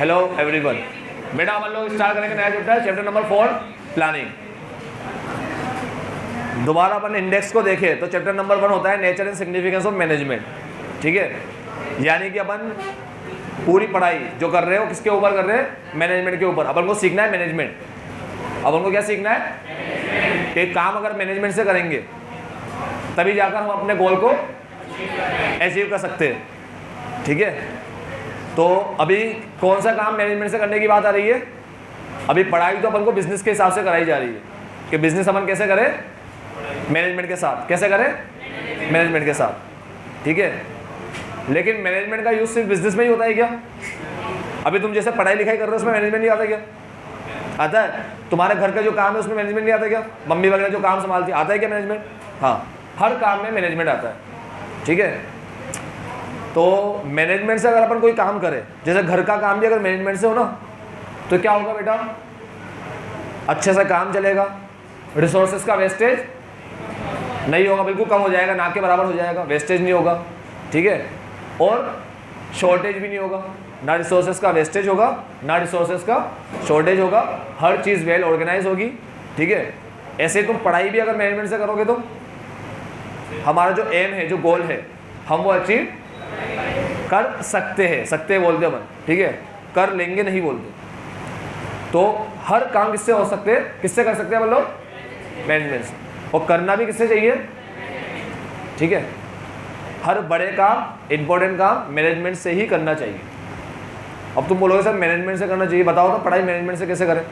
Hello everyone. बेटा हम लोग स्टार्ट करेंगे नया चैप्टर, चैप्टर नंबर 4 प्लानिंग। दोबारा अपन इंडेक्स को देखें तो चैप्टर नंबर 1 होता है nature and significance of management. ठीक है, यानी कि अपन पूरी पढ़ाई जो कर रहे हो किसके ऊपर कर रहे हैं? मैनेजमेंट के ऊपर। अपन को सीखना है मैनेजमेंट। अपन को क्या सीखना है? एक काम अगर मैनेजमेंट से करेंगे तभी जाकर हम अपने गोल को अचीव कर सकते हैं। ठीक है, तो अभी कौन सा काम मैनेजमेंट से करने की बात आ रही है? अभी पढ़ाई तो अपन को बिजनेस के हिसाब से कराई जा रही है कि बिजनेस अपन कैसे करें? मैनेजमेंट के साथ। कैसे करें? मैनेजमेंट के साथ। ठीक है, लेकिन मैनेजमेंट का यूज सिर्फ बिजनेस में ही होता है क्या? अभी तुम जैसे पढ़ाई लिखाई कर रहे हो उसमें मैनेजमेंट नहीं आता क्या? आता है। तुम्हारे घर का जो काम है उसमें मैनेजमेंट नहीं आता क्या? मम्मी वगैरह जो काम संभालती है, आता है क्या मैनेजमेंट? हाँ, हर काम में मैनेजमेंट आता है। ठीक है, तो मैनेजमेंट से अगर अपन कोई काम करें, जैसे घर का काम भी अगर मैनेजमेंट से हो ना, तो क्या होगा बेटा? अच्छे से काम चलेगा, रिसोर्सेज का वेस्टेज नहीं होगा, बिल्कुल कम हो जाएगा, ना के बराबर हो जाएगा, वेस्टेज नहीं होगा। ठीक है, और शॉर्टेज भी नहीं होगा, ना रिसोर्सेज का वेस्टेज होगा ना रिसोर्सेज का शॉर्टेज होगा, हर चीज़ वेल ऑर्गेनाइज होगी। ठीक है, ऐसे तुम पढ़ाई भी अगर मैनेजमेंट से करोगे तो हमारा जो एम है, जो गोल है, हम वो अचीव कर सकते हैं। सकते बोलते अपन, ठीक है, कर लेंगे नहीं बोलते। तो हर काम किससे हो सकते हैं? किससे कर सकते हैं हम लोग? मैनेजमेंट से। और करना भी किससे चाहिए? ठीक है, हर बड़े काम, इंपॉर्टेंट काम मैनेजमेंट से ही करना चाहिए। अब तुम बोलोगे सर मैनेजमेंट से करना चाहिए, बताओ तो पढ़ाई मैनेजमेंट से कैसे करें?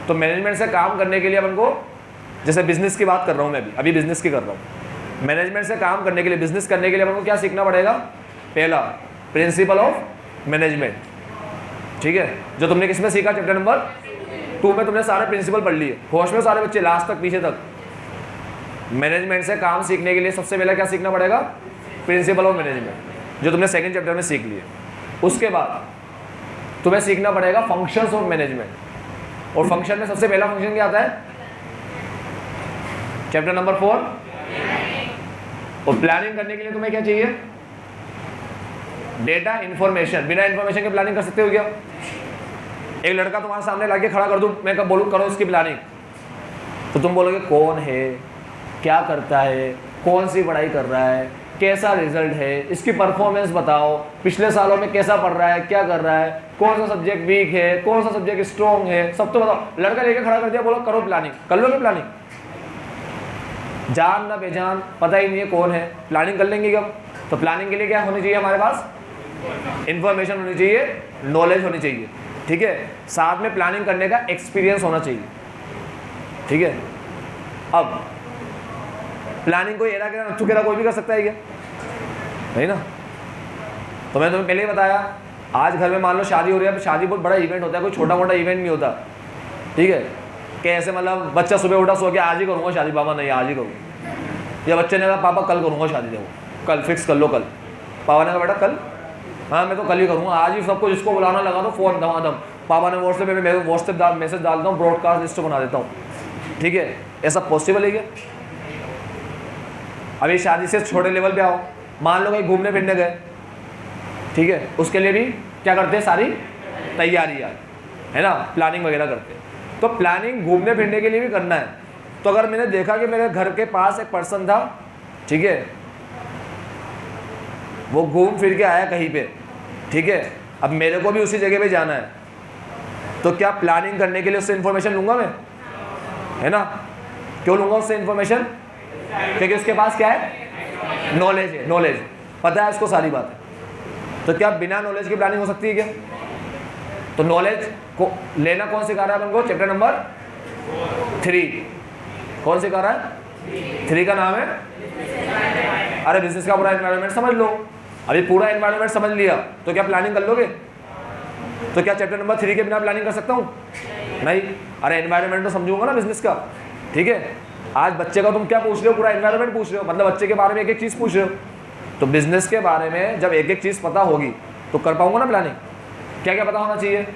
तो मैनेजमेंट से काम करने के लिए अपन को, जैसे बिजनेस की बात कर रहा हूँ मैं अभी बिजनेस की कर रहा हूँ। मैनेजमेंट से काम करने के लिए, बिजनेस करने के लिए अपन को क्या सीखना पड़ेगा? पहला, प्रिंसिपल ऑफ मैनेजमेंट। ठीक है, जो तुमने किस में सीखा? चैप्टर नंबर 2 में तुमने सारे प्रिंसिपल पढ़ लिए। होश में सारे बच्चे, लास्ट तक, पीछे तक। मैनेजमेंट से काम सीखने के लिए सबसे पहले क्या सीखना पड़ेगा? प्रिंसिपल ऑफ मैनेजमेंट, जो तुमने सेकंड चैप्टर में सीख लिए। उसके बाद तुम्हें सीखना पड़ेगा फंक्शंस ऑफ मैनेजमेंट। और फंक्शन में सबसे पहला फंक्शन क्या आता है? Chapter number 4। और प्लानिंग करने के लिए तुम्हें क्या चाहिए? Data, information. बिना इंफॉर्मेशन के प्लानिंग कर सकते हो क्या? एक लड़का तुम्हारे सामने लाके खड़ा कर दूं, मैं कब बोलूं करो इसकी प्लानिंग, तो तुम बोलोगे कौन है, क्या करता है, कौन सी पढ़ाई कर रहा है, कैसा रिजल्ट है, इसकी परफॉर्मेंस बताओ, पिछले सालों में कैसा पढ़ रहा है, क्या कर रहा है, कौन सा सब्जेक्ट वीक है, कौन सा सब्जेक्ट स्ट्रॉन्ग है, सब तो बताओ। लड़का लेके खड़ा कर दिया, बोलो करो प्लानिंग। कर लोगे प्लानिंग? जान ना बेजान, पता ही नहीं है कौन है, प्लानिंग कर लेंगे कब? तो प्लानिंग के लिए क्या होनी चाहिए हमारे पास? इंफॉर्मेशन होनी चाहिए, नॉलेज होनी चाहिए। ठीक है, साथ में प्लानिंग करने का एक्सपीरियंस होना चाहिए। ठीक है, अब प्लानिंग कोई एरा के नच्चू केरा कोई भी कर सकता है क्या? नहीं ना। तो मैं तुम्हें पहले ही बताया, आज घर में मान लो शादी हो रही है, शादी बहुत बड़ा इवेंट होता है, कोई छोटा मोटा इवेंट नहीं होता। ठीक है, कि ऐसे मतलब बच्चा सुबह उठा सो के आज ही करूँगा शादी, पापा नहीं आज ही करूँगा, या बच्चे ने कहा पापा कल करूँगा शादी, देखो कल फिक्स कर लो कल। पापा ने कहा बेटा कल, हाँ मैं तो कल ही करूँगा, आज ही सबको जिसको बुलाना लगा दो फ़ोन धमाधम। पापा ने व्हाट्सएप मैसेज डालता हूँ, ब्रॉडकास्ट लिस्ट बना देता हूँ। ठीक है, ऐसा पॉसिबल है क्या? अभी शादी से छोटे लेवल पे आओ, मान लो कहीं घूमने फिरने गए, ठीक है, उसके लिए भी क्या करते हैं? सारी तैयारियाँ, है ना, प्लानिंग वगैरह करते हैं। तो प्लानिंग घूमने फिरने के लिए भी करना है। तो अगर मैंने देखा कि मेरे घर के पास एक पर्सन था, ठीक है, वो घूम फिर के आया कहीं पे, ठीक है, अब मेरे को भी उसी जगह पे जाना है, तो क्या प्लानिंग करने के लिए उससे इन्फॉर्मेशन लूँगा मैं? है ना, क्यों लूँगा उससे इन्फॉर्मेशन? क्योंकि उसके पास क्या है? नॉलेज है, नॉलेज, पता है उसको सारी बात है। तो क्या बिना नॉलेज की प्लानिंग हो सकती है क्या? तो नॉलेज को लेना कौन सिखा रहा है अपन को? Chapter number 3। कौन सिखा रहा है? 3 का नाम है, अरे बिजनेस का पूरा एनवायरनमेंट समझ लो। अभी पूरा एनवायरनमेंट समझ लिया तो क्या प्लानिंग कर लोगे? तो क्या चैप्टर नंबर 3 के बिना प्लानिंग कर सकता हूँ? नहीं। अरे एनवायरनमेंट तो समझूंगा ना बिजनेस का। ठीक है, आज बच्चे का तुम क्या पूछ रहे हो? पूरा एनवायरनमेंट पूछ रहे हो, मतलब बच्चे के बारे में एक एक चीज़ पूछ रहे हो। तो बिजनेस के बारे में जब एक एक चीज़ पता होगी तो कर पाऊंगा ना प्लानिंग। क्या क्या पता होना चाहिए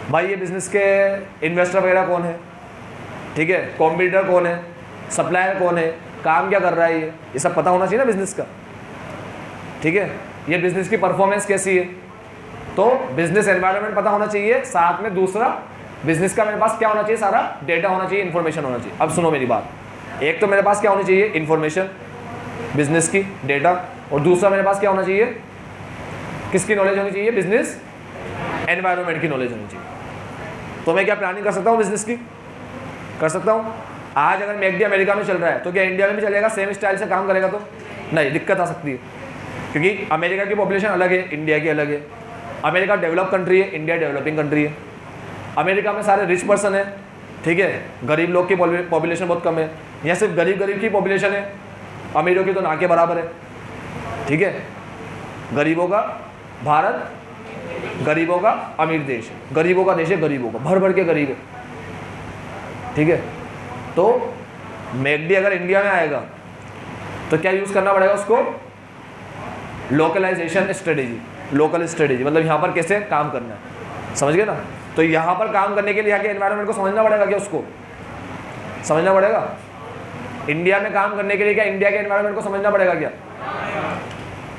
भाई? ये बिजनेस के इन्वेस्टर वगैरह कौन है, ठीक है, कॉम्पिटिटर कौन है, सप्लायर कौन है, काम क्या कर रहा है, ये सब पता होना चाहिए ना बिजनेस का। ठीक है, ये बिजनेस की परफॉर्मेंस कैसी है, तो बिजनेस एनवायरनमेंट पता होना चाहिए, साथ में दूसरा बिजनेस का मेरे पास क्या होना चाहिए, सारा डेटा होना चाहिए, इन्फॉर्मेशन होना चाहिए। अब सुनो मेरी बात, एक तो मेरे पास क्या होनी चाहिए, इन्फॉर्मेशन बिजनेस की, डेटा, और दूसरा मेरे पास क्या होना चाहिए, किसकी नॉलेज होनी चाहिए, बिजनेस एनवायरनमेंट की नॉलेज होनी चाहिए। तो मैं क्या प्लानिंग कर सकता हूँ बिजनेस की, कर सकता हूँ। आज अगर मैकडी अमेरिका में चल रहा है तो क्या इंडिया में भी चलेगा, सेम स्टाइल से काम करेगा? तो नहीं, दिक्कत आ सकती है, क्योंकि अमेरिका की पॉपुलेशन अलग है, इंडिया की अलग है। अमेरिका डेवलप कंट्री है, इंडिया डेवलपिंग कंट्री है। अमेरिका में सारे रिच पर्सन है, ठीक है, गरीब लोग की पॉपुलेशन बहुत कम है। यहाँ सिर्फ गरीब की पॉपुलेशन है, अमीरों की तो ना के बराबर है, ठीक है। गरीबों का भारत, गरीबों का अमीर देश है, गरीबों का देश है, गरीबों का भर भर के गरीब है, ठीक है। तो मैकडी अगर इंडिया में आएगा तो क्या यूज़ करना पड़ेगा उसको, लोकलाइजेशन स्ट्रेटेजी, लोकल स्ट्रेटेजी, मतलब यहाँ पर कैसे काम करना है, समझ गए ना। तो यहाँ पर काम करने के लिए यहाँ के एनवायरनमेंट को समझना पड़ेगा, क्या उसको समझना पड़ेगा। इंडिया में काम करने के लिए क्या इंडिया के एनवायरनमेंट को समझना पड़ेगा क्या?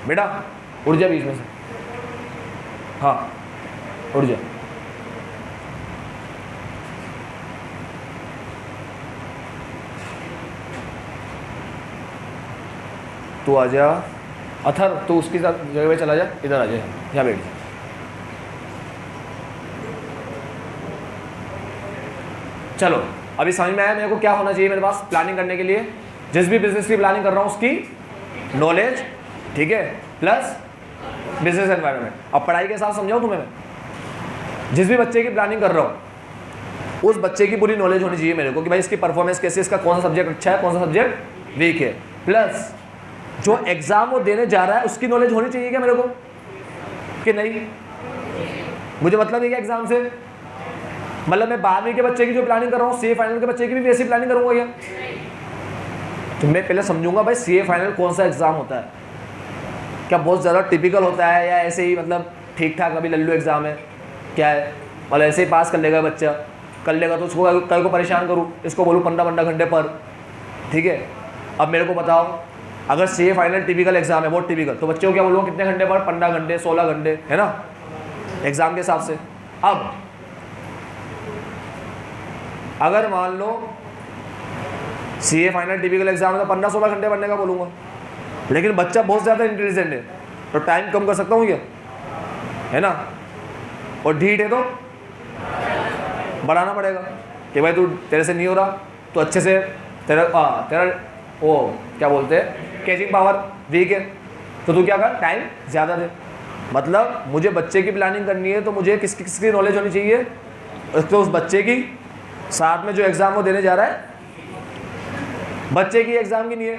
बेटा उड़ जा बीच में से, हाँ उड़ जा। तू आ जा अथर, तू उसकी जगह पे चला जा, इधर आ जा, यहाँ बैठ जा। चलो अभी समझ में आया मेरे को क्या होना चाहिए मेरे पास प्लानिंग करने के लिए। जिस भी बिजनेस की प्लानिंग कर रहा हूँ उसकी नॉलेज, ठीक है, प्लस बिजनेस एनवायरनमेंट। अब पढ़ाई के साथ समझाऊँ तुम्हें, मैं जिस भी बच्चे की प्लानिंग कर रहा हूँ उस बच्चे की पूरी नॉलेज होनी चाहिए मेरे को कि भाई इसकी परफॉर्मेंस कैसी है, इसका कौन सा सब्जेक्ट अच्छा है, कौन सा सब्जेक्ट वीक है। प्लस जो एग्जाम वो देने जा रहा है उसकी नॉलेज होनी चाहिए क्या मेरे को कि नहीं? मुझे मतलब है क्या एग्जाम से, मतलब मैं 12वीं के बच्चे की जो प्लानिंग कर रहा हूँ सीए फाइनल के बच्चे की भी वैसी प्लानिंग करूँगा क्या? तो मैं पहले समझूंगा भाई सीए फाइनल कौन सा एग्जाम होता है, क्या बहुत ज़्यादा टिपिकल होता है या ऐसे ही मतलब ठीक ठाक अभी लल्लू एग्जाम है क्या है, और ऐसे ही पास कर लेगा बच्चा, कर लेगा तो उसको कल को परेशान करूँ, इसको बोलूँ 15 घंटे पर, ठीक है। अब मेरे को बताओ अगर सीए फाइनल टिपिकल एग्जाम है, बहुत टिपिकल, तो बच्चे को क्या बोलूँगा कितने घंटे पर, 15 घंटे 16 घंटे, है ना एग्जाम के हिसाब से। अब अगर मान लो सीए फाइनल टिपिकल एग्जाम है तो 15-16 घंटे पढ़ने का बोलूँगा, लेकिन बच्चा बहुत ज़्यादा इंटेलिजेंट है तो टाइम कम कर सकता हूँ क्या, है ना। और ढीठ है तो बढ़ाना पड़ेगा कि भाई तू तेरे से नहीं हो रहा तो अच्छे से तेरा वो क्या बोलते हैं कैचिंग पावर वीक है तो तू क्या कर, टाइम ज़्यादा दे। मतलब मुझे बच्चे की प्लानिंग करनी है तो मुझे किसकी नॉलेज होनी चाहिए, तो उस बच्चे की, साथ में जो एग्ज़ाम वो देने जा रहा है बच्चे की एग्ज़ाम की नहीं है।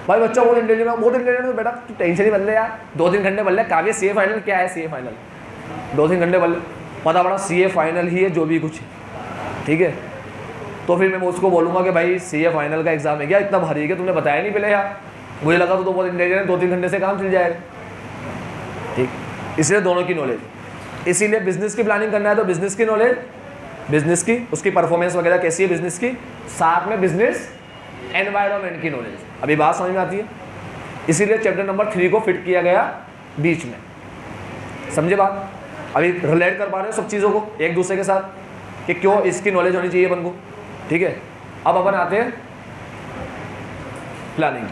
भाई बच्चा बहुत इंटेलिजेंट है बेटा तू टेंशन ही बन ले यार, 2-3 घंटे बन ले। काव्य सीए फाइनल क्या है, सीए फाइनल 2-3 घंटे बन ले, पता पड़ा सीए फाइनल ही है जो भी कुछ है, ठीक है। तो फिर मैं उसको बोलूँगा कि भाई सीए फाइनल का एग्जाम है क्या, इतना भारी है क्या, तुमने बताया नहीं पहले यार, मुझे लगा तो बहुत इंटेलिजेंट, 2-3 घंटे से काम चल जाएगा, ठीक। इसलिए दोनों की नॉलेज, इसीलिए बिजनेस की प्लानिंग करना है तो बिजनेस की नॉलेज, बिजनेस की उसकी परफॉर्मेंस वगैरह कैसी है बिजनेस की, साथ में बिजनेस एनवायरनमेंट की नॉलेज। अभी बात समझ में आती है, इसीलिए चैप्टर नंबर 3 को फिट किया गया बीच में, समझे बात। अभी रिलेट कर पा रहे हो सब चीज़ों को एक दूसरे के साथ कि क्यों इसकी नॉलेज होनी चाहिए अपन को, ठीक है। अब अपन आते हैं प्लानिंग।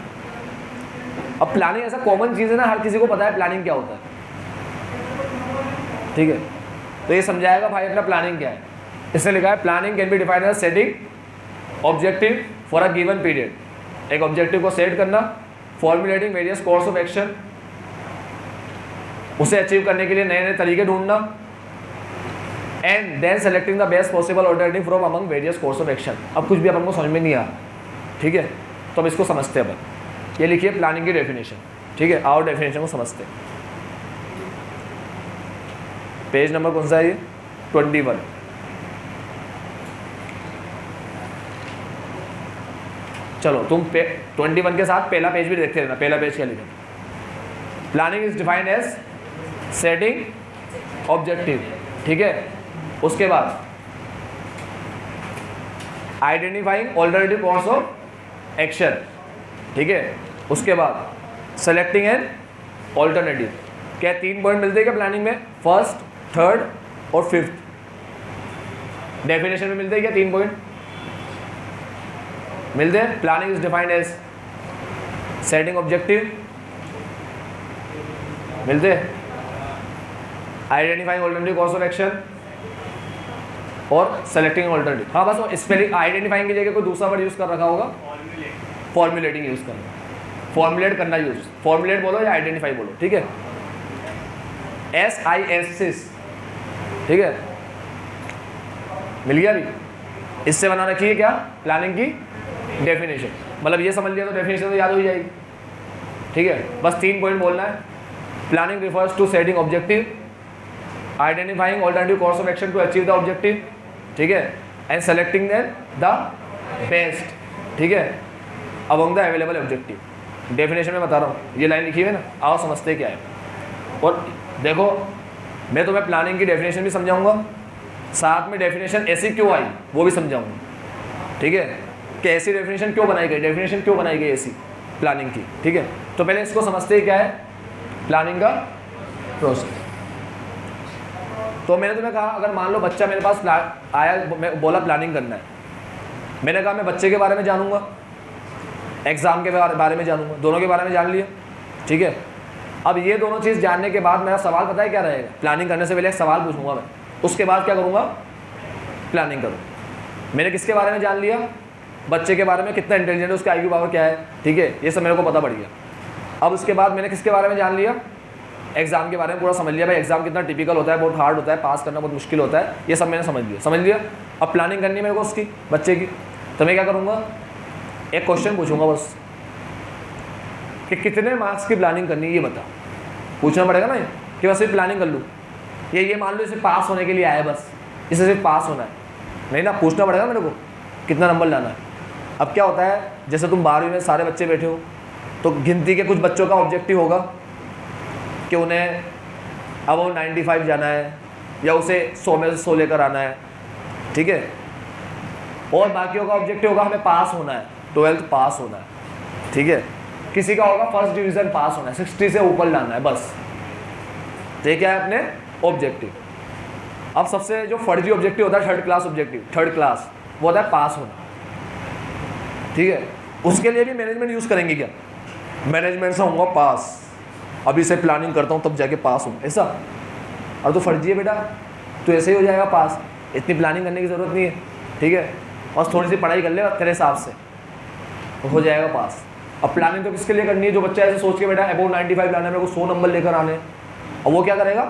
अब प्लानिंग ऐसा कॉमन चीज़ है ना, हर किसी को पता है प्लानिंग क्या होता है, ठीक है। तो ये समझाएगा भाई अपना प्लानिंग क्या है। इसने लिखा है planning can be defined as setting objective for a given period. एक ऑब्जेक्टिव को सेट करना, formulating various course of action, उसे अचीव करने के लिए नए नए तरीके ढूंढना, and then selecting the best possible alternative from among various course of action. अब कुछ भी अपन को समझ में नहीं आ रहा, ठीक है, तो अब इसको समझते हैं अपन। ये लिखिए प्लानिंग की डेफिनेशन, ठीक है। आओ डेफिनेशन को समझते हैं। पेज नंबर कौन सा है ये, 21। चलो तुम 21 के साथ पहला पेज भी देखते रहना। पहला पेज क्या लिखा, planning is defined as setting objective, ठीक है। उसके बाद identifying alternative course of action, ठीक है। उसके बाद सेलेक्टिंग एन ऑल्टरनेटिव, क्या 3 पॉइंट मिलते हैं क्या प्लानिंग में? फर्स्ट, थर्ड और फिफ्थ। डेफिनेशन में मिलते हैं क्या 3 पॉइंट? मिलते हैं। Planning is defined as setting objective, मिलते हैं, identifying alternative course of action और सेलेक्टिंग ऑल्टरनेटिव। हाँ बस वो स्पेलिंग आइडेंटिफाइंग की जगह कोई दूसरा वर्ड यूज कर रखा होगा, फॉर्मुलेटिंग यूज करना, फॉर्मुलेट करना यूज, फॉर्मुलेट बोलो या आइडेंटिफाई बोलो, ठीक है। SIS, ठीक है, मिल गया अभी। इससे बना रखी है क्या? प्लानिंग की डेफिनेशन। मतलब ये समझ लिया तो डेफिनेशन तो याद हो जाएगी, ठीक है। बस 3 पॉइंट बोलना है। Planning refers to setting objective, identifying alternative course of action to achieve the objective, ठीक है, एंड सेलेक्टिंग द बेस्ट, ठीक है, among the available objective. Definition में बता रहा हूँ, ये लाइन लिखी हुई है ना, आओ समझते क्या है। और देखो मैं तुम्हें प्लानिंग की डेफिनेशन भी समझाऊंगा, साथ में डेफिनेशन ऐसी क्यों आई वो भी समझाऊंगा, ठीक है, कि ऐसी डेफिनेशन क्यों बनाई गई, डेफिनेशन क्यों बनाई गई ऐसी प्लानिंग की, ठीक है। तो पहले इसको समझते ही क्या है प्लानिंग का प्रोसेस। तो मैंने तुम्हें कहा अगर मान लो बच्चा मेरे पास आया, मैं बोला प्लानिंग करना है, मैंने कहा मैं बच्चे के बारे में जानूंगा, एग्जाम के बारे में जानूंगा, दोनों के बारे में जान लिया, ठीक है। अब ये दोनों चीज़ जानने के बाद मेरा सवाल पता है क्या रहेगा? प्लानिंग करने से पहले एक सवाल पूछूंगा मैं, उसके बाद क्या करूँगा? प्लानिंग करूँ। मैंने किसके बारे में जान लिया? बच्चे के बारे में, कितना इंटेलिजेंट है, उसका IQ पावर क्या है, ठीक है, ये सब मेरे को पता पड़ गया। अब उसके बाद मैंने किसके बारे में जान लिया? एग्जाम के बारे में पूरा समझ लिया, भाई एग्जाम कितना टिपिकल होता है, बहुत हार्ड होता है, पास करना बहुत मुश्किल होता है, ये सब मैंने समझ लिया। अब प्लानिंग करनी है मेरे को उसकी, बच्चे की, तो मैं क्या करूँगा? एक क्वेश्चन पूछूंगा बस कि कितने मार्क्स की प्लानिंग करनी है ये बता। पूछना पड़ेगा ना कि बस सिर्फ प्लानिंग कर लूँ, ये मान लो इसे पास होने के लिए आया है, बस इसे सिर्फ पास होना है, नहीं ना, पूछना पड़ेगा मेरे को कितना नंबर लाना है। अब क्या होता है, जैसे तुम 12वीं में सारे बच्चे बैठे हो, तो गिनती के कुछ बच्चों का ऑब्जेक्टिव होगा कि उन्हें अब 95 जाना है या उसे 100 में से 100 लेकर आना है, ठीक है, और बाकियों का ऑब्जेक्टिव होगा हमें पास होना है, 12th पास होना है, ठीक है। किसी का होगा फर्स्ट डिवीज़न पास होना है, 60 से ऊपर लाना है, बस। तो ये क्या है अपने ऑब्जेक्टिव। अब सबसे जो फर्जी ऑब्जेक्टिव होता है, third class objective, third class, वो होता है पास होना, ठीक है। उसके लिए भी मैनेजमेंट यूज़ करेंगे क्या? मैनेजमेंट से होऊंगा पास, अभी से प्लानिंग करता हूँ तब जाके पास हूँ, ऐसा? और तो फर्जी है बेटा, तो ऐसे ही हो जाएगा पास, इतनी प्लानिंग करने की ज़रूरत नहीं है, ठीक है, बस थोड़ी सी पढ़ाई कर ले तेरे हिसाब से तो हो जाएगा पास। अब प्लानिंग तो किसके लिए करनी है? जो बच्चा ऐसे सोच के बेटा अबव 95 लाना है, मेरे को 100 नंबर लेकर आने, और वो क्या करेगा?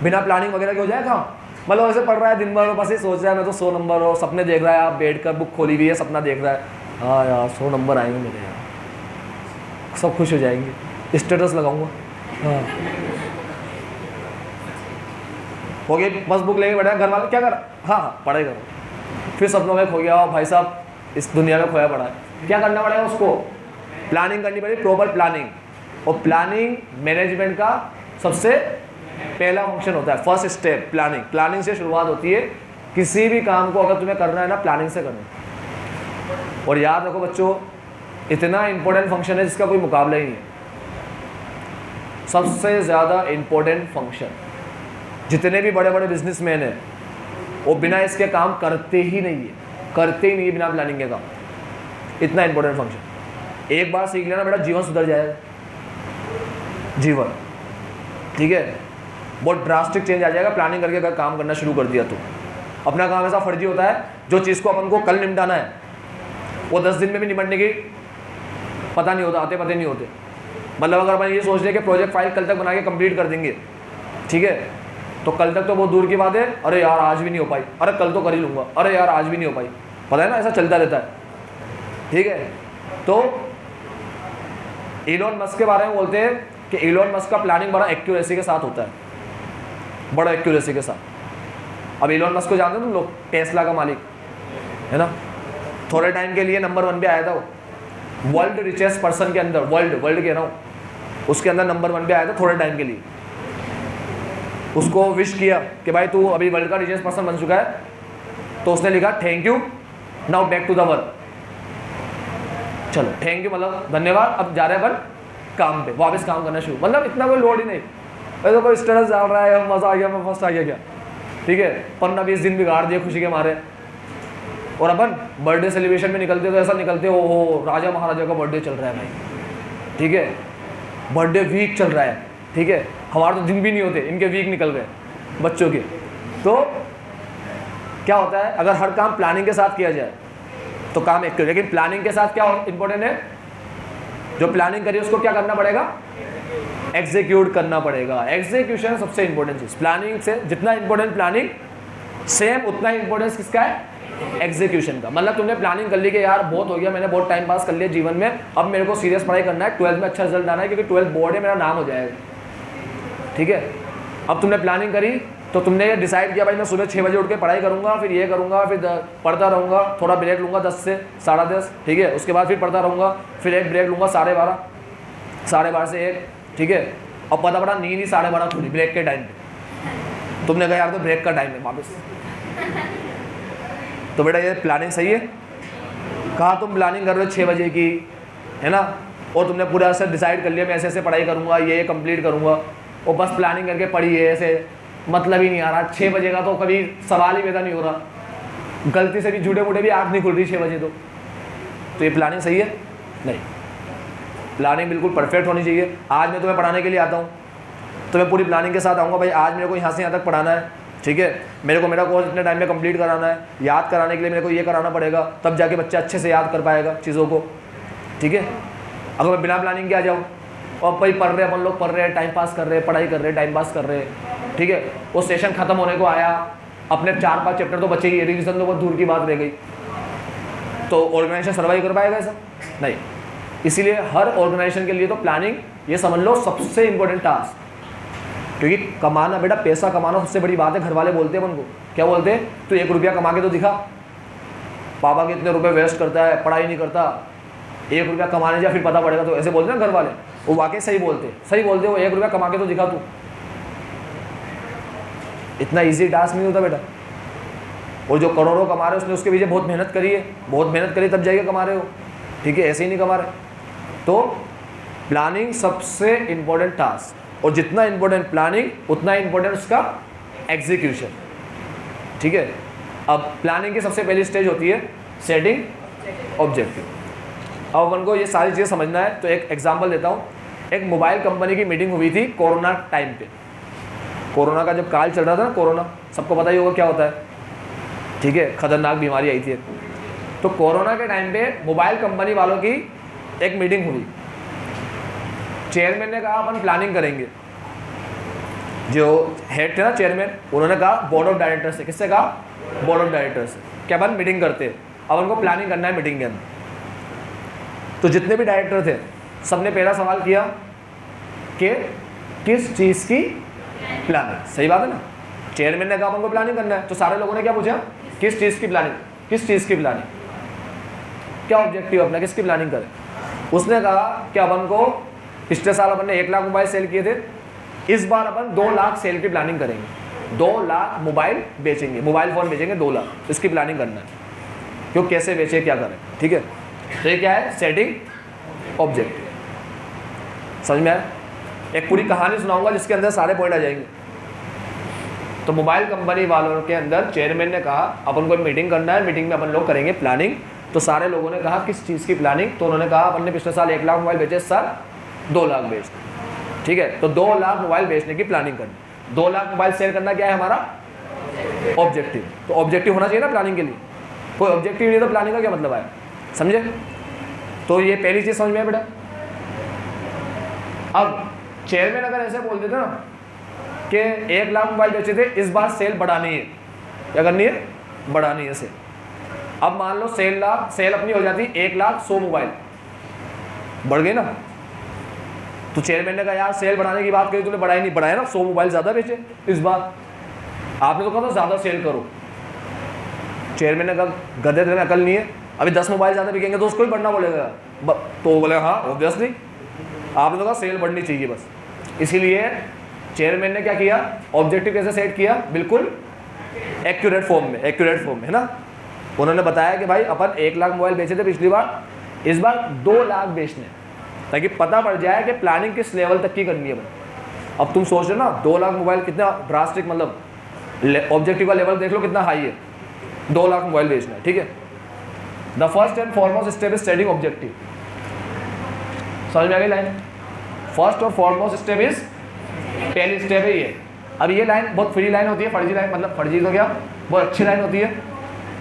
बिना प्लानिंग वगैरह के हो जाएगा काम, मतलब ऐसे पढ़ रहा है दिन भर, बस ये सोच रहा है मैं तो 100 नंबर, और सपने देख रहा है, आप बैठ कर बुक खोली हुई है, सपना देख रहा है, हाँ यार 100 नंबर आएंगे मेरे यार, सब खुश हो जाएंगे, स्टेटस लगाऊंगा, हाँ हो गई, बस बुक लेके बैठा, घर वाले क्या कर, हाँ पढ़ाई करो, फिर सपनों में खो गया, भाई साहब इस दुनिया में खोया पड़ा है, क्या करना पड़ेगा उसको? प्लानिंग करनी पड़ेगी, प्रॉपर प्लानिंग। और प्लानिंग मैनेजमेंट का सबसे पहला फंक्शन होता है, फर्स्ट स्टेप प्लानिंग। प्लानिंग से शुरुआत होती है, किसी भी काम को अगर तुम्हें करना है ना, प्लानिंग से करना। और याद रखो बच्चों, इतना इंपॉर्टेंट फंक्शन है जिसका कोई मुकाबला ही नहीं है, सबसे ज़्यादा इंपॉर्टेंट फंक्शन। जितने भी बड़े बड़े बिजनेसमैन हैं वो बिना इसके काम करते ही नहीं है, करते ही नहीं है बिना प्लानिंग के काम, इतना इंपॉर्टेंट फंक्शन। एक बार सीख लेना बेटा, जीवन सुधर जाएगा, जीवन, ठीक है, बहुत ड्रास्टिक चेंज आ जाएगा प्लानिंग करके अगर काम करना शुरू कर दिया तो। अपना काम ऐसा फर्जी होता है, जो चीज़ को अपन को कल निपटाना है वो 10 दिन में भी निपटने की पता नहीं होता, आते पते नहीं होते। मतलब अगर अपन ये सोच रहे कि प्रोजेक्ट फाइल कल तक बना के कंप्लीट कर देंगे, ठीक है, तो कल तक तो बहुत दूर की बात है, अरे यार आज भी नहीं हो पाई, अरे कल तो कर ही लूँगा, अरे यार आज भी नहीं हो पाई, पता है ना, ऐसा चलता रहता है, ठीक है। तो इलॉन मस्क के बारे में बोलते हैं कि इलॉन मस्क का प्लानिंग बड़ा एक्यूरेसी के साथ होता है, बड़ा एक्यूरेसी के साथ। अब इलॉन मस्क को जानते हो तुम लोग, टेस्ला का मालिक है ना, थोड़े टाइम के लिए नंबर 1 पे आया था वो, वर्ल्ड रिचेस्ट पर्सन के अंदर, वर्ल्ड कह रहा हूँ, उसके अंदर नंबर 1 पे आया था थोड़े टाइम के लिए। उसको विश किया कि भाई तू अभी वर्ल्ड का रिचेस्ट पर्सन बन चुका है, तो उसने लिखा thank you, now back to the work. चलो थैंक यू मतलब धन्यवाद, अब जा रहे हैं अपन काम पे, वापस काम करना शुरू, मतलब इतना कोई लोड ही नहीं, ऐसा कोई स्टेटस डाल रहा है मज़ा आ गया, मैं फर्स्ट आ गया क्या, ठीक है, 15-20 दिन बिगाड़ दिए खुशी के मारे। और अपन बर्थडे सेलिब्रेशन में निकलते तो ऐसा निकलते हो राजा महाराजा का बर्थडे चल रहा है भाई, ठीक है, बर्थडे वीक चल रहा है, ठीक है, हमारे तो दिन भी नहीं होते, इनके वीक निकल गए बच्चों के। तो क्या होता है, अगर हर काम प्लानिंग के साथ किया जाए तो काम एक, लेकिन प्लानिंग के साथ क्या इंपॉर्टेंट है, जो प्लानिंग करिए उसको क्या करना पड़ेगा, एग्जीक्यूट करना पड़ेगा। एग्जीक्यूशन सबसे इंपॉर्टेंट चीज, प्लानिंग से जितना इंपॉर्टेंट प्लानिंग, सेम उतना इंपॉर्टेंस किसका है, एग्जीक्यूशन का। मतलब तुमने प्लानिंग कर ली कि यार बहुत हो गया, मैंने बहुत टाइम पास कर लिया जीवन में, अब मेरे को सीरियस पढ़ाई करना है, 12th में अच्छा रिजल्ट आना है क्योंकि 12th बोर्ड है, मेरा नाम हो जाएगा, ठीक है। अब तुमने प्लानिंग करी तो तुमने ये डिसाइड किया भाई मैं सुबह 6 बजे उठ के पढ़ाई करूंगा, फिर ये करूंगा, फिर पढ़ता रहूंगा, थोड़ा ब्रेक लूंगा 10 से 10:30, ठीक है, उसके बाद फिर पढ़ता रहूंगा, फिर एक ब्रेक लूंगा 12:30, 12:30 से 1, ठीक है। अब पता पड़ा नींद ही 12:30 खुली ब्रेक के टाइम पे, तुमने कहा यार तो ब्रेक का टाइम है वापस। तो बेटा ये प्लानिंग सही है, कहा तुम प्लानिंग कर रहे हो 6 बजे की, है ना, और तुमने पूरा ऐसे डिसाइड कर लिया मैं ऐसे ऐसे पढ़ाई करूंगा, ये कंप्लीट करूंगा, और बस प्लानिंग करके पढ़ी है, ऐसे मतलब ही नहीं आ रहा। 6 बजे का तो कभी सवाल ही पैदा नहीं हो रहा, गलती से भी झूठे मूठे भी आँख नहीं खुल रही 6 बजे। तो ये प्लानिंग सही है? नहीं, प्लानिंग बिल्कुल परफेक्ट होनी चाहिए। आज मैं तुम्हें पढ़ाने के लिए आता हूँ तो मैं पूरी प्लानिंग के साथ आऊँगा, भाई आज मेरे को यहाँ से यहाँ तक पढ़ाना है, ठीक है, मेरे को मेरा कोर्स इतने टाइम में कंप्लीट कराना है, याद कराने के लिए मेरे को ये कराना पड़ेगा, तब जाके बच्चा अच्छे से याद कर पाएगा चीज़ों को, ठीक है। अगर मैं बिना प्लानिंग के आ जाऊँ और भाई पढ़ रहे अपन लोग पढ़ रहे हैं, टाइम पास कर रहे हैं, पढ़ाई कर रहे हैं, टाइम पास कर रहे हैं, ठीक है, वो सेशन खत्म होने को आया, अपने 4-5 चैप्टर तो बचे ही, रिविजन तो बहुत दूर की बात रह गई, तो ऑर्गेनाइजेशन सर्वाइव कर पाएगा ऐसा? नहीं। इसीलिए हर ऑर्गेनाइजेशन के लिए तो प्लानिंग ये समझ लो सबसे इंपॉर्टेंट टास्क, क्योंकि कमाना बेटा, पैसा कमाना सबसे बड़ी बात है। घर वाले बोलते हैं अपन को, क्या बोलते हैं, तू 1 रुपया कमा के तो दिखा, पापा के इतने रुपए वेस्ट करता है, पढ़ाई नहीं करता, 1 रुपया कमाने जा फिर पता पड़ेगा, तो ऐसे बोलते हैं घर वाले, वो वाकई सही बोलते, वो 1 रुपया कमा के तो दिखा तू। इतना इजी टास्क नहीं होता बेटा, और जो करोड़ों कमा रहे हैं उसने उसके पीछे बहुत मेहनत करी है, बहुत मेहनत करी तब जाके कमा रहे हो, ठीक है, ऐसे ही नहीं कमा रहे। तो प्लानिंग सबसे इंपॉर्टेंट टास्क, और जितना इंपॉर्टेंट प्लानिंग उतना इंपॉर्टेंट उसका एग्जीक्यूशन, ठीक है। अब प्लानिंग की सबसे पहली स्टेज होती है सेटिंग ऑब्जेक्टिव। अब अपन को ये सारी चीज़ें समझना है तो एक एग्जांपल देता हूँ। एक मोबाइल कंपनी की मीटिंग हुई थी कोरोना टाइम पे, कोरोना का जब काल चल रहा था ना, कोरोना सबको पता ही होगा क्या होता है, ठीक है, खतरनाक बीमारी आई थी। तो कोरोना के टाइम पे मोबाइल कंपनी वालों की एक मीटिंग हुई, चेयरमैन ने कहा अपन प्लानिंग करेंगे, जो हेड थे ना चेयरमैन, उन्होंने कहा बोर्ड ऑफ डायरेक्टर से, किससे कहा, बोर्ड ऑफ डायरेक्टर से, क्या अपन मीटिंग करते हैं, अब उनको प्लानिंग करना है मीटिंग के अंदर। तो जितने भी डायरेक्टर थे सबने पहला सवाल किया कि किस चीज़ की प्लानिंग, सही बात है ना, चेयरमैन ने कहा अपन को प्लानिंग करना है, तो सारे लोगों ने क्या पूछा, किस चीज़ की प्लानिंग, किस चीज़ की प्लानिंग, क्या ऑब्जेक्टिव अपना, किसकी प्लानिंग करें। उसने कहा कि अपन को पिछले साल अपन ने 1 लाख मोबाइल सेल किए थे, इस बार अपन 2 लाख सेल की प्लानिंग करेंगे, 2 लाख मोबाइल बेचेंगे, मोबाइल फ़ोन बेचेंगे 2 लाख, इसकी प्लानिंग करना है, क्यों कैसे बेचे क्या करें, ठीक है। तो ये क्या है, सेटिंग ऑब्जेक्टिव। समझ में आया? एक पूरी कहानी सुनाऊंगा जिसके अंदर सारे पॉइंट आ जाएंगे। तो मोबाइल कंपनी वालों के अंदर चेयरमैन ने कहा अपन को मीटिंग करना है, मीटिंग में अपन लोग करेंगे प्लानिंग। तो सारे लोगों ने कहा किस चीज़ की प्लानिंग, तो उन्होंने कहा अपन ने पिछले साल 1 लाख मोबाइल बेचे, इस साल 2 लाख बेचने, ठीक है। तो 2 लाख मोबाइल बेचने की प्लानिंग करनी, 2 लाख मोबाइल सेल करना क्या है हमारा ऑब्जेक्टिव। तो ऑब्जेक्टिव होना चाहिए ना प्लानिंग के लिए, कोई ऑब्जेक्टिव नहीं तो प्लानिंग का क्या मतलब आया, समझे। तो ये पहली चीज़ समझ में है बेटा। अब चेयरमैन अगर ऐसे बोल देते ना कि 1 लाख मोबाइल बेचे थे, इस बार सेल बढ़ानी है, क्या करनी है, बढ़ानी है सेल। अब मान लो सेल अपनी हो जाती 1,100,000 मोबाइल, बढ़ गई ना। तो चेयरमैन ने कहा यार सेल बढ़ाने की बात करी तूने, बढ़ाई नहीं, बढ़ाया ना, 100 मोबाइल ज़्यादा बेचे इस बार, आपने तो कहा था ज़्यादा सेल करो। चेयरमैन ने कहा गधे तेरे में अकल नहीं है, अभी 10 मोबाइल ज़्यादा बिकेंगे तो उसको ही बढ़ना बोलेगा, तो बोले हाँ ऑब्वियसली, आपने तो कहा सेल बढ़नी चाहिए बस। इसीलिए चेयरमैन ने क्या किया, ऑब्जेक्टिव कैसे सेट किया, बिल्कुल एक्यूरेट फॉर्म में, है ना। उन्होंने बताया कि भाई अपन 1 लाख मोबाइल बेचे थे पिछली बार, इस बार 2 लाख बेचने, ताकि पता पड़ जाए कि प्लानिंग किस लेवल तक की करनी है। अब तुम सोच रहे हो ना 2 लाख मोबाइल कितना ड्रास्टिक, मतलब ऑब्जेक्टिव का लेवल देख लो कितना हाई है, 2 लाख मोबाइल बेचना है, ठीक है। The first and foremost step is setting objective. समझ में आ गई लाइन? फर्स्ट और फॉरमोस्ट स्टेप इज, पहली स्टेप है ये। अब ये लाइन बहुत फ्री लाइन होती है, फर्जी लाइन, मतलब फर्जी तो क्या, बहुत अच्छी लाइन होती है,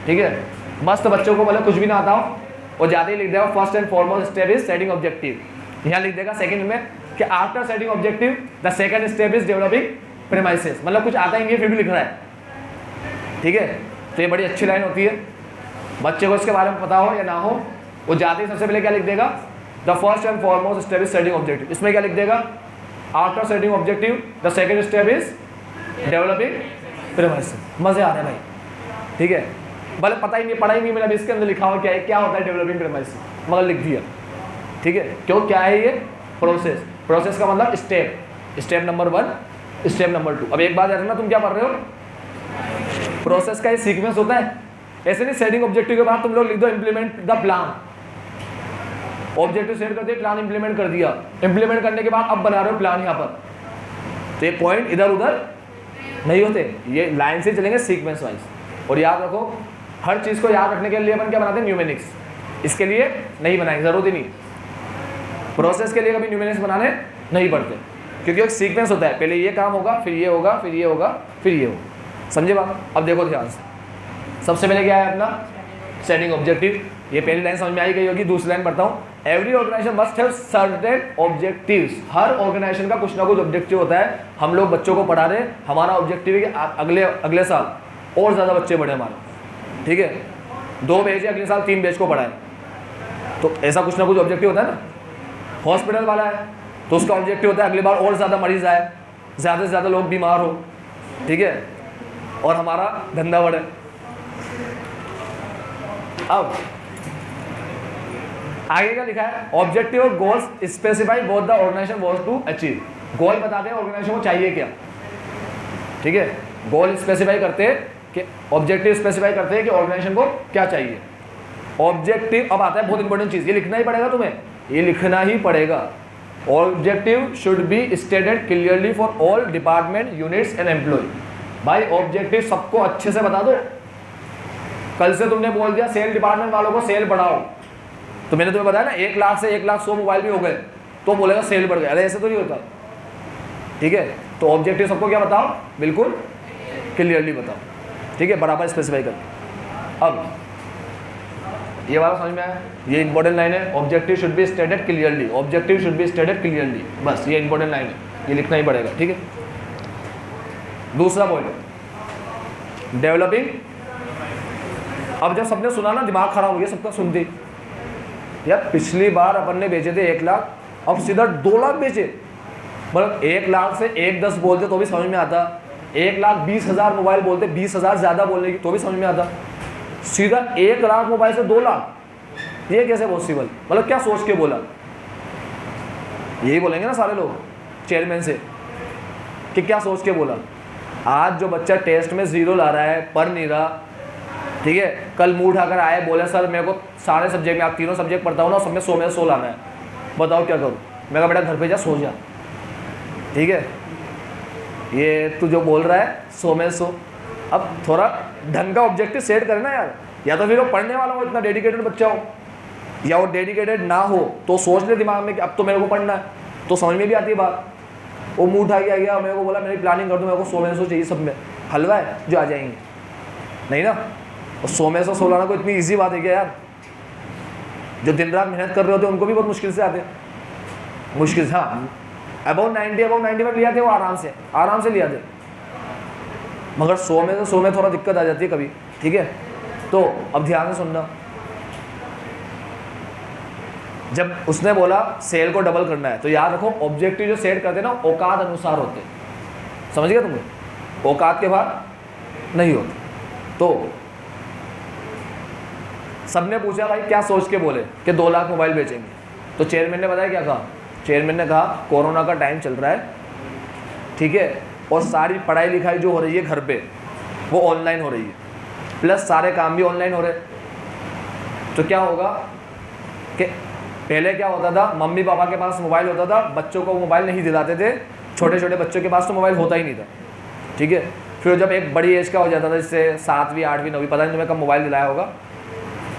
ठीक है। मस्त बच्चों को मतलब कुछ भी ना आता हो और ज़्यादा ही लिख देगा first and foremost step is setting objective. यहाँ लिख देगा सेकंड में कि after setting objective the second step is developing premises, मतलब कुछ आता ही नहीं है फिर भी लिख रहा है, ठीक है। तो ये बड़ी अच्छी लाइन होती है, बच्चे को इसके बारे में पता हो या ना हो, वो जाते ही सबसे पहले क्या लिख देगा, the first and foremost step is setting objective. इसमें क्या लिख देगा, after setting objective the second step is developing premises. मजे आ रहे हैं भाई, ठीक है। भले पता ही नहीं, पढ़ा ही नहीं, मैंने इसके अंदर लिखा हुआ क्या है, क्या होता है डेवलपिंग प्रीमाइसेस, मगर लिख दिया, ठीक है। क्यों, क्या है ये, प्रोसेस। प्रोसेस का मतलब step, step number 1, step number 2। अब एक बात याद रखना, तुम क्या पढ़ रहे हो, प्रोसेस का ये सीक्वेंस होता है। ऐसे नहीं सेटिंग ऑब्जेक्टिव के बाद तुम लोग लिख दो implement the plan. Objective set कर दिया, प्लान इंप्लीमेंट कर दिया, इंप्लीमेंट करने के बाद अब बना रहे हो प्लान यहाँ पर, तो ये पॉइंट इधर उधर नहीं होते, ये लाइन से चलेंगे सीक्वेंस वाइज। और याद रखो, हर चीज़ को याद रखने के लिए अपन क्या बनाते हैं, न्यूमेरिक्स। इसके लिए नहीं बनाएंगे, जरूरत ही नहीं। प्रोसेस के लिए कभी न्यूमेरिक्स बनाने नहीं पड़ते, क्योंकि एक सीक्वेंस होता है, पहले ये काम होगा, फिर ये होगा, फिर ये होगा, फिर ये होगा। समझे बात? अब देखो ध्यान से, सबसे पहले क्या है अपना सेटिंग ऑब्जेक्टिव। ये पहली लाइन समझ में आई गई होगी। दूसरी लाइन पढ़ता हूँ, every organisation must have certain objectives. हर ऑर्गेनाइजेशन का कुछ ना कुछ ऑब्जेक्टिव होता है। हम लोग बच्चों को पढ़ा रहे, हमारा ऑब्जेक्टिव है कि अगले साल और ज़्यादा बच्चे बढ़े हमारे, ठीक है। 2 बैच है, अगले साल 3 बैच को पढ़ाएं, तो ऐसा कुछ ना कुछ ऑब्जेक्टिव होता है ना। हॉस्पिटल वाला है तो उसका ऑब्जेक्टिव होता है अगली बार और ज़्यादा मरीज आए, ज़्यादा से ज़्यादा लोग बीमार हो, ठीक है, और हमारा धंधा बढ़े। अब आगे क्या लिखा है, ऑब्जेक्टिव और goals specify both the organization wants to achieve. Goal बताते हैं ऑर्गेनाइजेशन को चाहिए क्या, ठीक है। गोल स्पेसिफाई करते हैं कि ऑब्जेक्टिव स्पेसिफाई करते हैं कि ऑर्गेनाइजेशन को क्या चाहिए। ऑब्जेक्टिव अब आता है बहुत इंपॉर्टेंट चीज़, ये लिखना ही पड़ेगा तुम्हें, ये लिखना ही पड़ेगा। Objective should be stated clearly for all department, units and employ. भाई ऑब्जेक्टिव सबको अच्छे से बता दो। कल से तुमने बोल दिया सेल डिपार्टमेंट वालों को सेल बढ़ाओ, तो मैंने तुम्हें बताया ना 1 लाख से 1,100,000 मोबाइल भी हो गए, तो बोलेगा सेल बढ़ गया। अरे ऐसे तो नहीं होता, ठीक है। तो ऑब्जेक्टिव सबको क्या बताओ, बिल्कुल क्लियरली बताओ, ठीक है, बराबर स्पेसिफाई करके। अब ये वाला समझ में आया, ये इंपॉर्टेंट लाइन है, objective should be stated clearly. Objective should be stated clearly, बस ये इंपॉर्टेंट लाइन है, ये लिखना ही पड़ेगा, ठीक है। दूसरा पॉइंट डेवलपिंग। अब जब सबने सुना ना दिमाग खराब हो गया सबका सुनते, यार पिछली बार अपन ने बेचे थे 1 लाख, अब सीधा 2 लाख बेचे। मतलब 1 लाख से 1,10 बोलते तो भी समझ में आता, 1,20,000 मोबाइल बोलते, 20,000 ज़्यादा बोलने की तो भी समझ में आता। सीधा 1 लाख मोबाइल से 2 लाख, ये कैसे पॉसिबल, मतलब क्या सोच के बोला। यही बोलेंगे ना सारे लोग चेयरमैन से कि क्या सोच के बोला। आज जो बच्चा टेस्ट में 0 ला रहा है, पढ़ नहीं रहा, ठीक है, कल मुंह उठाकर आए, बोले सर मेरे को सारे सब्जेक्ट में, आप 3 सब्जेक्ट पढ़ता हूँ ना, सब में 100 में 100 लाना है, बताओ क्या करूँ। मैं कहा बेटा घर पे जा सो जा, ठीक है, ये तू जो बोल रहा है 100 में 100। अब थोड़ा ढंग का ऑब्जेक्टिव सेट करे ना यार, या तो फिर वो पढ़ने वाला हो, इतना डेडिकेटेड बच्चा हो, या वो डेडिकेटेड ना हो तो सोच ले दिमाग में कि अब तो मेरे को पढ़ना है, तो समझ में भी आती है बात। वो मुँह उठा के आ गया, मेरे को बोला मेरी प्लानिंग कर दो, मेरे को 100 में 100 चाहिए, सब में हलवा है जो आ जाएंगे, नहीं ना। और 100 में 100 लाना कोई इतनी ईजी बात है क्या यार। जो दिन रात मेहनत कर रहे होते उनको भी बहुत मुश्किल से आते, मुश्किल से। हाँ, अबाउट 90 अबाउट 95 लिया थे वो आराम से लिया थे, मगर 100 में 100 में थोड़ा दिक्कत आ जाती है कभी, ठीक है। तो अब ध्यान से सुनना, जब उसने बोला सेल को डबल करना है, तो याद रखो ऑब्जेक्टिव जो सेट करते हैं ना औकात अनुसार होते, समझ गए तुमने, औकात के बाद नहीं होते। तो सबने पूछा भाई क्या सोच के बोले कि 2 लाख मोबाइल बेचेंगे, तो चेयरमैन ने बताया क्या कहा। चेयरमैन ने कहा कोरोना का टाइम चल रहा है, ठीक है, और सारी पढ़ाई लिखाई जो हो रही है घर पे वो ऑनलाइन हो रही है, प्लस सारे काम भी ऑनलाइन हो रहे। तो क्या होगा कि पहले क्या होता था, मम्मी पापा के पास मोबाइल होता था, बच्चों को मोबाइल नहीं दिलाते थे, छोटे छोटे बच्चों के पास तो मोबाइल होता ही नहीं था, ठीक है। फिर जब एक बड़ी एज का हो जाता था, जैसे 7वीं 8वीं 9वीं, पता नहीं तुम्हें कब मोबाइल दिलाया होगा,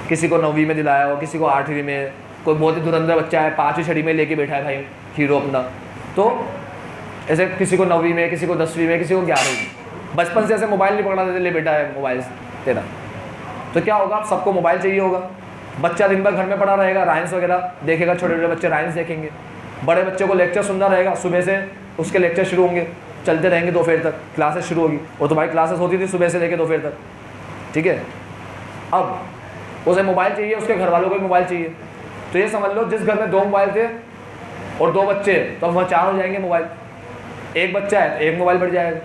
किसी को 9वीं में दिलाया हो, किसी को 8वीं में, कोई बहुत ही धुरंधर बच्चा है 5वीं 6वीं में लेके बैठा है भाई हीरो अपना, तो ऐसे किसी को 9वीं में, किसी को 10वीं में, किसी को 11वीं में, बचपन से ऐसे मोबाइल नहीं पकड़ा देते, ले बेटा है मोबाइल तेरा, तो क्या होगा, सबको मोबाइल चाहिए होगा। बच्चा दिन भर घर में पड़ा रहेगा, राइम्स वगैरह देखेगा, छोटे छोटे बच्चे राइम्स देखेंगे, बड़े बच्चे को लेक्चर सुनना रहेगा, सुबह से उसके लेक्चर शुरू होंगे, चलते रहेंगे दोपहर तक, क्लासेस शुरू होगी। वो तो भाई क्लासेस होती थी सुबह से लेकर दोपहर तक, ठीक है। अब उसे मोबाइल चाहिए, उसके घर वालों को भी मोबाइल चाहिए, तो ये समझ लो जिस घर में 2 मोबाइल थे और 2 बच्चे तो अब वहाँ 4 हो जाएंगे मोबाइल, एक बच्चा है तो 1 मोबाइल बढ़ जाएगा,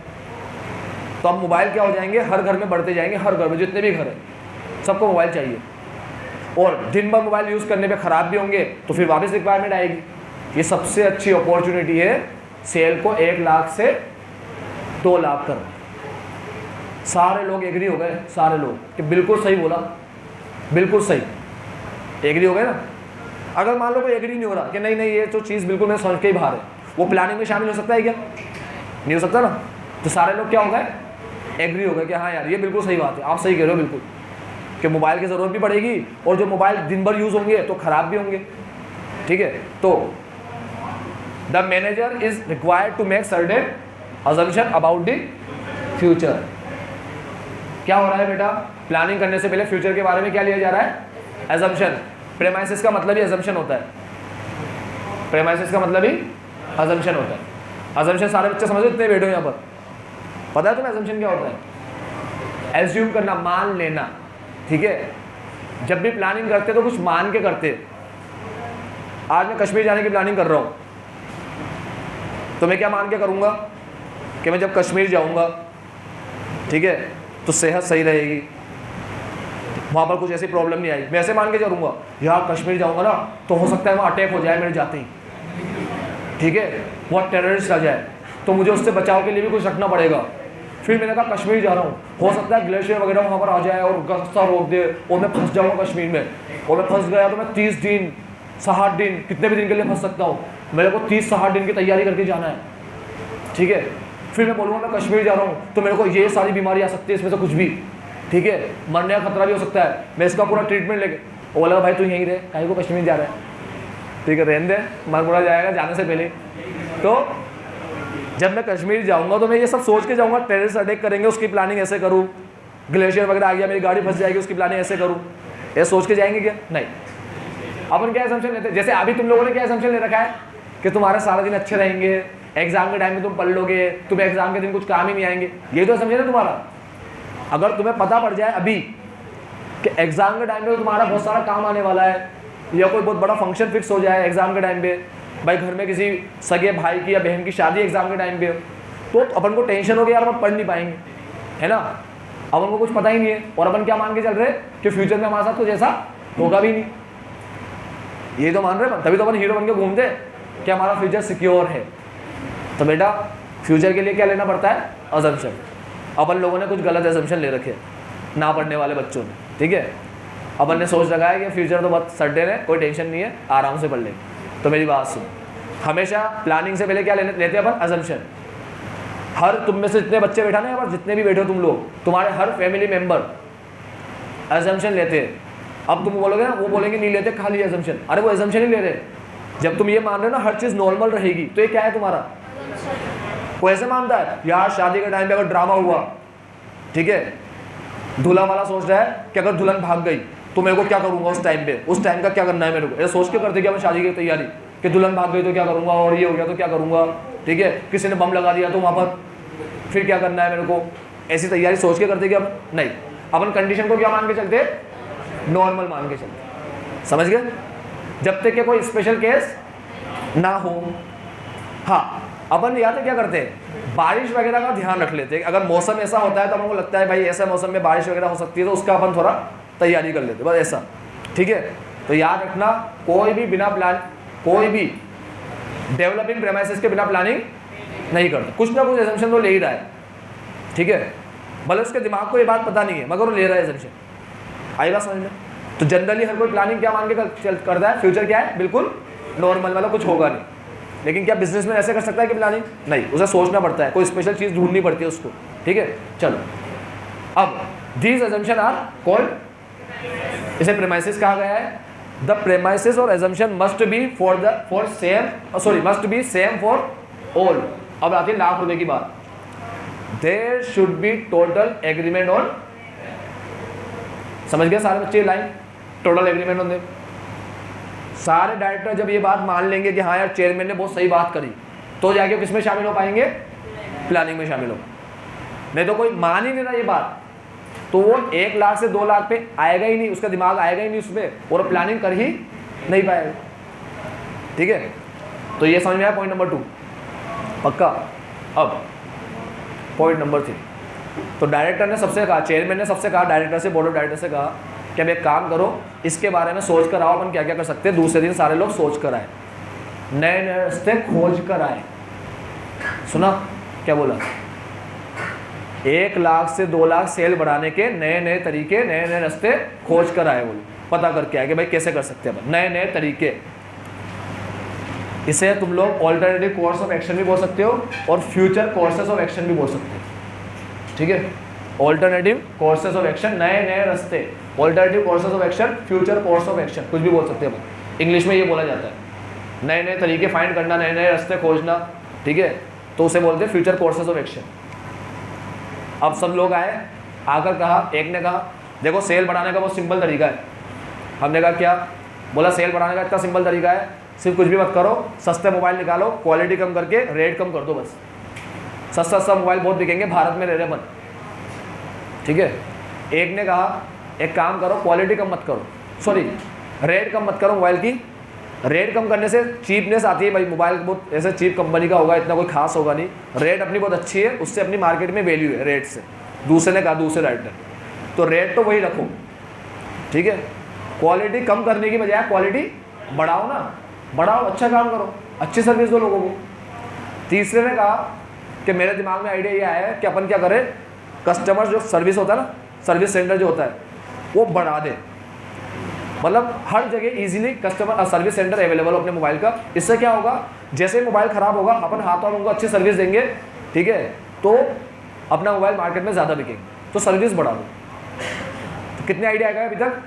तो अब मोबाइल क्या हो जाएंगे, हर घर में बढ़ते जाएंगे, हर घर में जितने भी घर हैं सबको मोबाइल चाहिए, और दिन भर मोबाइल यूज़ करने पे ख़राब भी होंगे तो फिर वापस रिक्वायरमेंट आएगी। ये सबसे अच्छी अपॉर्चुनिटी है सेल को 1 लाख से 2 लाख कर। सारे लोग एग्री हो गए, सारे लोग कि बिल्कुल सही बोला, बिल्कुल सही एग्री हो गए ना। अगर मान लो कोई एग्री नहीं हो रहा कि नहीं नहीं ये तो चीज़ बिल्कुल मैं समझ के ही बाहर है, वो प्लानिंग में शामिल हो सकता है क्या? नहीं हो सकता ना। तो सारे लोग क्या हो गए, एग्री हो गए कि हाँ यार ये बिल्कुल सही बात है, आप सही कह रहे हो बिल्कुल, कि मोबाइल की ज़रूरत भी पड़ेगी और जो मोबाइल दिन भर यूज़ होंगे तो ख़राब भी होंगे, ठीक है। तो the manager is required to make certain assumption about the future. क्या हो रहा है बेटा, प्लानिंग करने से पहले फ्यूचर के बारे में क्या लिया जा रहा है, एजम्पशन। प्रेमाइसिस का मतलब ही एजम्पशन होता है, प्रेमाइसिस का मतलब ही एजम्पशन होता है। एजम्पशन सारे बच्चे समझो, इतने बैठो यहाँ पर, पता है तुम्हें एजम्पशन क्या होता है? एज्यूम करना, मान लेना, ठीक है। जब भी प्लानिंग करते तो कुछ मान के करते। आज मैं कश्मीर जाने की प्लानिंग कर रहा हूँ, तो मैं क्या मान के करूँगा कि मैं जब कश्मीर जाऊँगा, ठीक है, तो सेहत सही रहेगी, वहाँ पर कुछ ऐसी प्रॉब्लम नहीं आई। मैं ऐसे मान के चलूँगा यार कश्मीर जाऊँगा ना तो हो सकता है वहाँ अटैक हो जाए मेरे जाते ही, ठीक है, वहाँ टेररिस्ट आ जाए तो मुझे उससे बचाव के लिए भी कुछ रखना पड़ेगा। फिर मैंने कहा कश्मीर जा रहा हूँ, हो सकता है ग्लेशियर वगैरह वहाँ पर आ जाए और रास्ता रोक दे और मैं फंस जाऊँगा कश्मीर में, और मैं फंस गया तो मैं 30 दिन 60 दिन कितने भी दिन के लिए फंस सकता हूँ। मेरे को 30-60 दिन की तैयारी करके जाना है, ठीक है। फिर मैं बोलूँगा मैं कश्मीर जा रहा हूँ तो मेरे को ये सारी बीमारी आ सकती है, इसमें से कुछ भी, ठीक है, मरने का खतरा भी हो सकता है, मैं इसका पूरा ट्रीटमेंट लेके। वो बोला भाई तू यहीं रहे, काहे को कश्मीर जा रहा है, ठीक है, रहने दे, मर बुरा जाएगा जाने से पहले। तो जब मैं कश्मीर जाऊँगा तो मैं ये सब सोच के जाऊँगा, टेररिस्ट अटैक करेंगे उसकी प्लानिंग ऐसे करूँ, ग्लेशियर वगैरह आ गया मेरी गाड़ी फंस जाएगी उसकी प्लानिंग ऐसे करूँ, ये सोच के जाएंगे क्या? नहीं। अपन क्या असम्पशन लेते हैं, जैसे अभी तुम लोगों ने क्या असम्पशन ले रखा है कि तुम्हारे सारे दिन अच्छे रहेंगे, एग्जाम के टाइम में तुम पढ़ लोगे, तुम्हें एग्जाम के दिन कुछ काम ही नहीं आएंगे, ये तो असम्पशन है तुम्हारा। अगर तुम्हें पता पड़ जाए अभी कि एग्जाम के टाइम पे तुम्हारा बहुत सारा काम आने वाला है, या कोई बहुत बड़ा फंक्शन फिक्स हो जाए एग्जाम के टाइम पे, भाई घर में किसी सगे भाई की या बहन की शादी एग्जाम के टाइम पे, तो अपन को टेंशन हो गया यार अपन पढ़ नहीं पाएंगे, है ना। अपन को कुछ पता ही नहीं है और अपन क्या मान के चल रहे कि फ्यूचर में हमारे साथ कुछ ऐसा होगा भी नहीं, ये तो मान रहे, तभी तो अपन हीरो बन के घूमते कि हमारा फ्यूचर सिक्योर है। तो बेटा फ्यूचर के लिए क्या लेना पड़ता है, असम्पशन। अपन लोगों ने कुछ गलत असम्पशन ले रखे ना पढ़ने वाले बच्चों ने, ठीक है। अपन ने सोच रखा है कि फ्यूचर तो बहुत सर्टेन है, कोई टेंशन नहीं है, आराम से पढ़ लेंगे। तो मेरी बात सुन, हमेशा प्लानिंग से पहले क्या लेते हैं अपन, असम्पशन। हर तुम में से जितने बच्चे बैठा ना यहाँ पर, जितने भी बैठे हो तुम लोग, तुम्हारे हर फैमिली मेम्बर असम्पशन लेते हैं। अब तुम बोलोगे ना, वो बोलेंगे नहीं लेते खाली असम्पशन, अरे वो असम्पशन ही ले रहे। जब तुम ये मान रहे हो ना हर चीज़ नॉर्मल रहेगी, तो ये क्या है तुम्हारा, वो ऐसे मानता है यार शादी के टाइम पे अगर ड्रामा हुआ, ठीक है, दूल्हा वाला सोच रहा है कि अगर दुल्हन भाग गई तो मेरे को क्या करूंगा उस टाइम पे, उस टाइम का क्या करना है मेरे को, ये सोच के करते क्या मैं शादी की तैयारी कि दुल्हन भाग गई तो क्या करूंगा, और ये हो गया तो क्या करूंगा, ठीक है, किसी ने बम लगा दिया तो वहाँ पर फिर क्या करना है मेरे को, ऐसी तैयारी सोच के करते क्या नहीं। अपन कंडीशन को क्या मान के चलते, नॉर्मल मान के चलते, समझ गए। जब तक कि कोई स्पेशल केस ना हो। हाँ, अपन याद है क्या करते हैं, बारिश वगैरह का ध्यान रख लेते हैं। अगर मौसम ऐसा होता है तो हमको लगता है भाई ऐसा मौसम में बारिश वगैरह हो सकती है, तो उसका अपन थोड़ा तैयारी कर लेते हैं, बस ऐसा, ठीक है। तो याद रखना, कोई भी बिना प्लान, कोई भी डेवलपिंग प्रेमाइसिस के बिना प्लानिंग नहीं करता, कुछ ना कुछ एजम्पशन तो ले ही रहा है, ठीक है। भले उसके दिमाग को ये बात पता नहीं है मगर वो ले रहा है एजम्पशन। आई बात समझ में। तो जनरली हर कोई प्लानिंग क्या मान के करता है, फ्यूचर क्या है, बिल्कुल नॉर्मल, मतलब कुछ होगा नहीं, लेकिन क्या बिजनेस में ऐसे कर सकता है कि प्लानिंग? नहीं, उसे सोचना पड़ता है, कोई स्पेशल चीज़ ढूंढनी पड़ती है उसको, ठीक है। चलो, अब दीज अजम्पशन आर कॉल्ड, इसे प्रेमाइसिस कहा गया है। द प्रेमाइसिस और assumption must be same for all. अब आती है लाख रुपए की बात। There should be total agreement on, समझ गए सारे बच्चे लाइन, टोटल एग्रीमेंट ऑन। सारे डायरेक्टर जब ये बात मान लेंगे कि हाँ यार चेयरमैन ने बहुत सही बात करी, तो जाके किस में शामिल हो पाएंगे? प्लानिंग में शामिल हो। नहीं तो कोई मान ही नहीं रहा ये बात, तो वो 1 लाख से 2 लाख पे आएगा ही नहीं, उसका दिमाग आएगा ही नहीं उसमें, और प्लानिंग कर ही नहीं पाएगा, ठीक है। तो ये समझ में आया पॉइंट नंबर 2, पक्का। अब पॉइंट नंबर 3, तो डायरेक्टर ने सबसे कहा, चेयरमैन ने सबसे कहा डायरेक्टर से, बोर्ड ऑफ डायरेक्टर से कहा कि अब एक काम करो, इसके बारे में सोच कर आओ, अपन क्या क्या कर सकते हैं। दूसरे दिन सारे लोग सोच कर आए, नए नए रास्ते खोज कर आए। सुना क्या बोला? 1 लाख से 2 लाख सेल बढ़ाने के नए नए तरीके, नए नए रास्ते खोज कर आए, बोले पता करके आए कि भाई कैसे कर सकते हैं नए नए तरीके। इसे तुम लोग ऑल्टरनेटिव कोर्स ऑफ एक्शन भी बोल सकते हो और फ्यूचर कोर्सेज ऑफ एक्शन भी बोल सकते हो, ठीक है। ऑल्टरनेटिव कोर्सेज ऑफ एक्शन, नए नए रास्ते, alternative courses of action, future course of action, कुछ भी बोल सकते हैं। इंग्लिश में ये बोला जाता है, नए नए तरीके फाइंड करना, नए नए रास्ते खोजना, ठीक है, तो उसे बोलते हैं फ्यूचर कोर्सेज ऑफ एक्शन। अब सब लोग आए, आकर कहा, एक ने कहा देखो सेल बढ़ाने का बहुत सिंपल तरीका है। हमने कहा क्या? बोला सेल बढ़ाने का इतना सिंपल तरीका है, सिर्फ कुछ भी मत करो, सस्ते मोबाइल निकालो, क्वालिटी कम करके रेट कम कर दो बस। सस्ता मोबाइल बहुत बिकेंगे, भारत में रह रहे अपन, ठीक है। एक ने कहा एक काम करो, क्वालिटी कम मत करो, सॉरी रेट कम मत करो मोबाइल की। रेट कम करने से चीपनेस आती है, भाई मोबाइल बहुत ऐसे चीप कंपनी का होगा, इतना कोई खास होगा नहीं, रेट अपनी बहुत अच्छी है, उससे अपनी मार्केट में वैल्यू है रेट से। दूसरे ने कहा, दूसरे राइटर, तो रेट तो वही रखो, ठीक है। क्वालिटी कम करने की बजाय क्वालिटी बढ़ाओ ना, बढ़ाओ, अच्छा काम करो, अच्छी सर्विस दो लोगों को। तीसरे ने कहा कि मेरे दिमाग में आइडिया ये आया है कि अपन क्या करें, कस्टमर जो सर्विस होता है ना, सर्विस सेंटर जो होता है वो बढ़ा दे, मतलब हर जगह easily customer service centre available हो अपने मोबाइल का। इससे क्या होगा, जैसे ही मोबाइल ख़राब होगा अपन हाथों में उनको अच्छी सर्विस देंगे, ठीक है, तो अपना मोबाइल मार्केट में ज़्यादा बिकेंगे, तो सर्विस बढ़ा दो। तो कितने आइडिया आएगा अभी तक?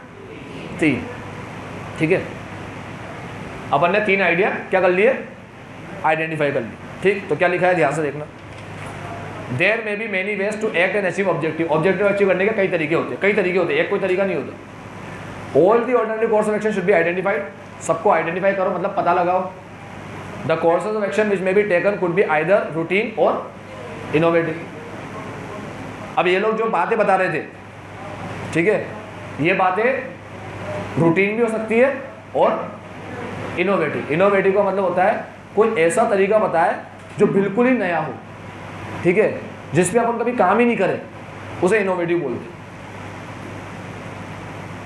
3, ठीक है। अपन ने 3 आइडिया क्या कर लिए? आइडेंटिफाई कर लिए, ठीक। तो क्या लिखा है ध्यान से देखना। There may be many ways to act and achieve objective. Objective achieve करने के कई तरीके होते हैं, कई तरीके होते हैं, एक कोई तरीका नहीं होता। All the alternative course of action should be identified. सबको आइडेंटिफाई करो, मतलब पता लगाओ। The courses of action which may be taken could be either routine और इनोवेटिव। अब ये लोग जो बातें बता रहे थे, ठीक है, ये बातें रूटीन भी हो सकती है और इनोवेटिव। इनोवेटिव का मतलब होता है कोई ऐसा तरीका बताए जो बिल्कुल ही नया हो, ठीक है, जिस पे अपन कभी काम ही नहीं करें, उसे इनोवेटिव बोलते हैं।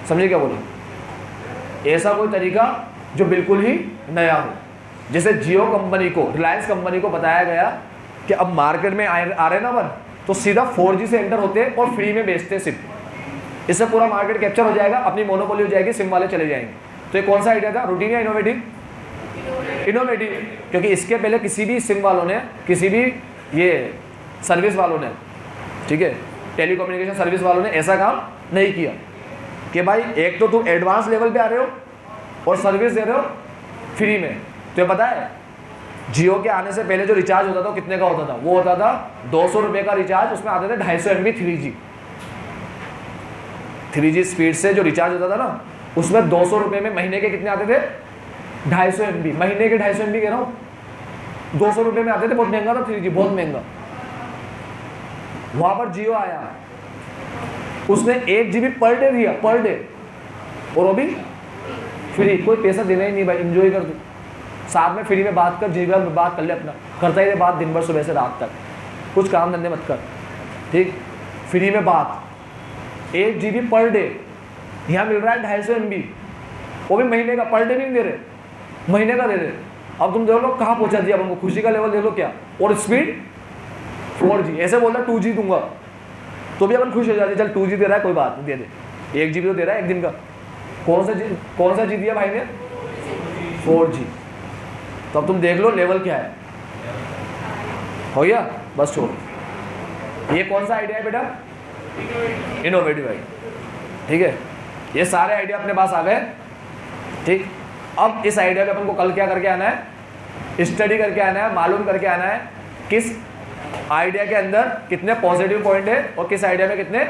समझे क्या बोला? ऐसा कोई तरीका जो बिल्कुल ही नया हो। जैसे जियो कंपनी को, रिलायंस कंपनी को बताया गया कि अब मार्केट में आ रहे ना अपन, तो सीधा 4G से एंटर होते हैं और फ्री में बेचते हैं सिम। इससे पूरा मार्केट कैप्चर हो जाएगा, अपनी मोनोपोली हो जाएगी, सिम वाले चले जाएंगे। तो ये कौन सा आइडिया था, रूटीन या इनोवेटिव? इनोवेटिव, क्योंकि इसके पहले किसी भी सिम वालों ने, किसी भी ये सर्विस वालों ने, ठीक है, टेलीकम्युनिकेशन सर्विस वालों ने ऐसा काम नहीं किया कि भाई एक तो तुम एडवांस लेवल पे आ रहे हो और सर्विस दे रहे हो फ्री में। तो पता है जियो के आने से पहले जो रिचार्ज होता था कितने का होता था? वो होता था 200 रुपये का रिचार्ज, उसमें आते थे 250 MB 3G स्पीड से जो रिचार्ज होता था ना, उसमें 200 रुपये में महीने के कितने आते थे? 250 MB, महीने के 250 MB कह रहा हूँ, 200 रुपये में आते थे। बहुत महंगा था 3G, बहुत महंगा। वहाँ पर जियो आया, उसने 1 GB पर डे दिया, पर डे, और वो भी फ्री, कोई पैसा देना ही नहीं भाई, एंजॉय कर तू, साथ में फ्री में बात कर, जीवन में बात कर ले अपना, करता ही रहे बात दिन भर सुबह से रात तक, कुछ काम धंधे मत कर, ठीक, फ्री में बात। 1 GB पर डे, यहाँ मिल रहा है 250 MB, वो भी महीने का, पर डे नहीं दे रहे, महीने का दे रहे। अब तुम देख लो कहाँ पहुँचा दिया उनको, खुशी का लेवल देख लो क्या, और स्पीड 4G, ऐसे बोल रहा 2G दूंगा तो भी अपन खुश हो जाते, चल 2G दे रहा है कोई बात नहीं, दे दे, 1 GB तो दे रहा है एक दिन का। कौन सा जी दिया भाई ने? 4G। तो अब तुम देख लो लेवल क्या है, हो गया, बस छोड़। ये कौन सा आइडिया है बेटा? इनोवेटिव आइडिया, ठीक है। ये सारे आइडिया अपने पास आ गए, ठीक। अब इस आइडिया पे अपन को कल क्या करके आना है? स्टडी करके आना है, मालूम करके आना है किस आइडिया के अंदर कितने पॉजिटिव पॉइंट है और किस आइडिया में कितने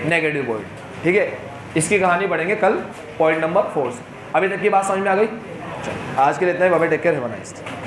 नेगेटिव पॉइंट, ठीक है। इसकी कहानी पढ़ेंगे कल पॉइंट नंबर 4 से। अभी तक की बात समझ में आ गई? आज के लिए इतना ही, bye, take care, have a nice day.